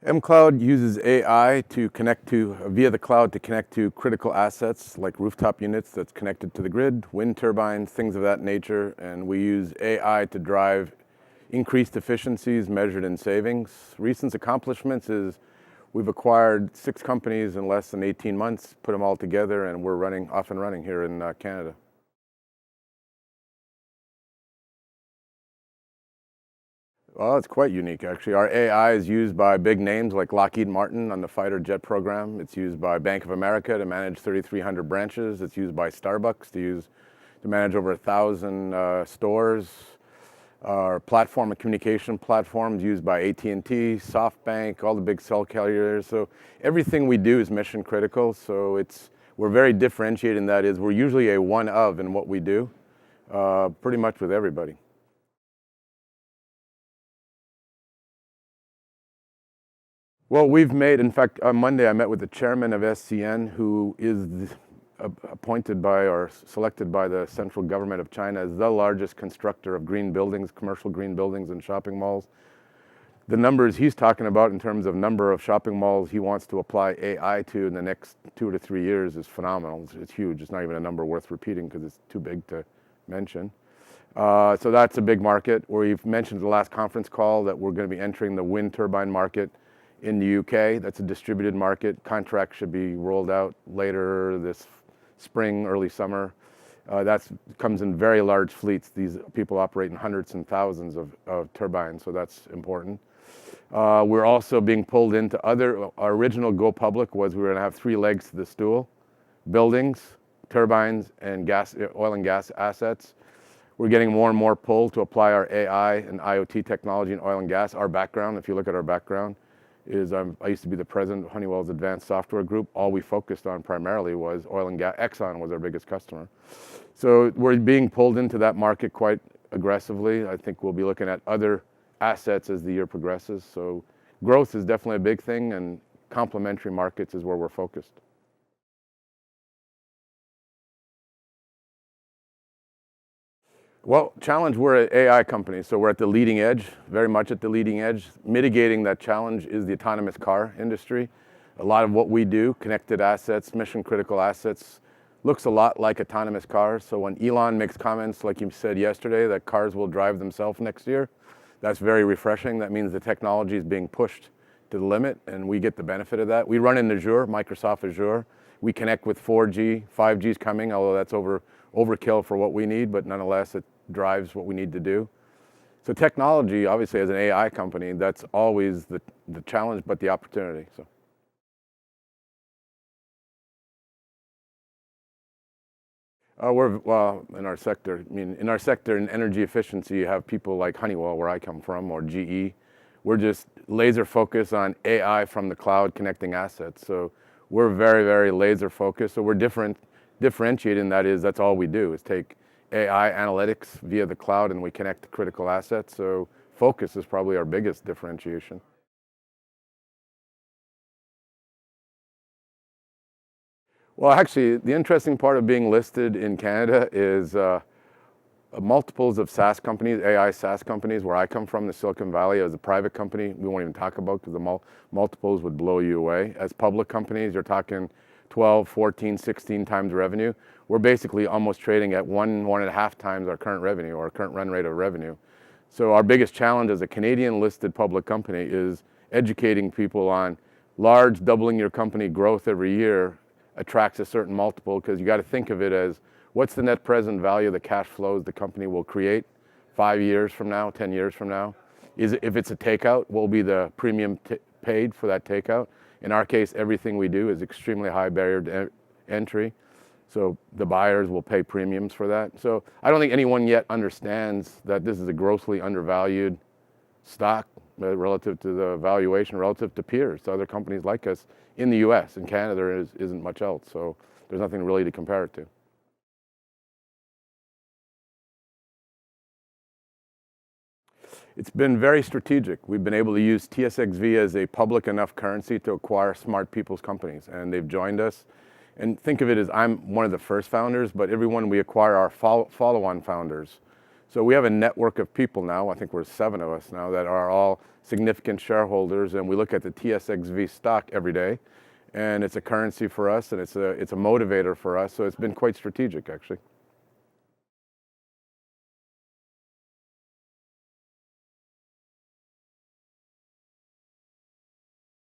mCloud uses AI to connect to, via the cloud, to connect to critical assets like rooftop units that's connected to the grid, wind turbines, things of that nature. And we use AI to drive increased efficiencies measured in savings. Recent accomplishments is we've acquired 6 companies in less than 18 months, put them all together, and we're off and running here in Canada. Well, it's quite unique, actually. Our AI is used by big names like Lockheed Martin on the fighter jet program. It's used by Bank of America to manage 3,300 branches. It's used by Starbucks to manage over 1,000 stores. Our platform, a communication platform, is used by AT&T, SoftBank, all the big cell carriers. So everything we do is mission critical. So we're very differentiated in that is we're usually a one of in what we do, pretty much with everybody. Well, in fact, on Monday I met with the chairman of SCN, who is appointed by or selected by the central government of China as the largest constructor of green buildings, commercial green buildings and shopping malls. The numbers he's talking about in terms of number of shopping malls he wants to apply AI to in the next 2 to 3 years is phenomenal. It's huge. It's not even a number worth repeating because it's too big to mention. So that's a big market. We've mentioned at the last conference call that we're going to be entering the wind turbine market in the UK. That's a distributed market. Contracts should be rolled out later this spring, early summer. That comes in very large fleets. These people operate in hundreds and thousands of turbines, so that's important. We're also being pulled into our original go public was we were going to have 3 legs to the stool: buildings, turbines, and oil and gas assets. We're getting more and more pull to apply our AI and IoT technology in oil and gas. Our background, if you look at our background, is I used to be the president of Honeywell's Advanced Software Group. All we focused on primarily was oil and gas. Exxon was our biggest customer. So we're being pulled into that market quite aggressively. I think we'll be looking at other assets as the year progresses. So growth is definitely a big thing, and complementary markets is where we're focused. Well, challenge, we're an AI company, so we're at the leading edge, very much at the leading edge. Mitigating that challenge is the autonomous car industry. A lot of what we do, connected assets, mission critical assets, looks a lot like autonomous cars. So when Elon makes comments, like you said yesterday, that cars will drive themselves next year, that's very refreshing. That means the technology is being pushed to the limit, and we get the benefit of that. We run in Azure, Microsoft Azure. We connect with 4G, 5G is coming, although that's overkill for what we need, but nonetheless, it drives what we need to do. So technology, obviously, as an AI company, that's always the challenge, but the opportunity. So. Well, in our sector, in our sector, in energy efficiency, you have people like Honeywell, where I come from, or GE. We're just laser focused on AI from the cloud connecting assets. So we're very, very laser focused. So we're differentiating, that's all we do is take AI analytics via the cloud and we connect to critical assets. So focus is probably our biggest differentiation. Well, actually, the interesting part of being listed in Canada is multiples of SaaS companies, AI SaaS companies. Where I come from, the Silicon Valley, as a private company, we won't even talk about because the multiples would blow you away. As public companies, you're talking 12, 14, 16 times revenue. We're basically almost trading at 1.5 times our current revenue or our current run rate of revenue. So our biggest challenge as a Canadian listed public company is educating people on large doubling your company growth every year attracts a certain multiple, because you got to think of it as what's the net present value of the cash flows the company will create 5 years from now, 10 years from now. If it's a takeout, what will be the premium paid for that takeout? In our case, everything we do is extremely high barrier to entry. So the buyers will pay premiums for that. So I don't think anyone yet understands that this is a grossly undervalued stock relative to the valuation, relative to peers, to other companies like us in the US. In Canada, there isn't much else. So there's nothing really to compare it to. It's been very strategic. We've been able to use TSXV as a public enough currency to acquire smart people's companies, and they've joined us. And think of it as I'm one of the first founders, but everyone we acquire are follow-on founders. So we have a network of people now, I think we're 7 of us now, that are all significant shareholders, and we look at the TSXV stock every day, and it's a currency for us, and it's a motivator for us, so it's been quite strategic, actually.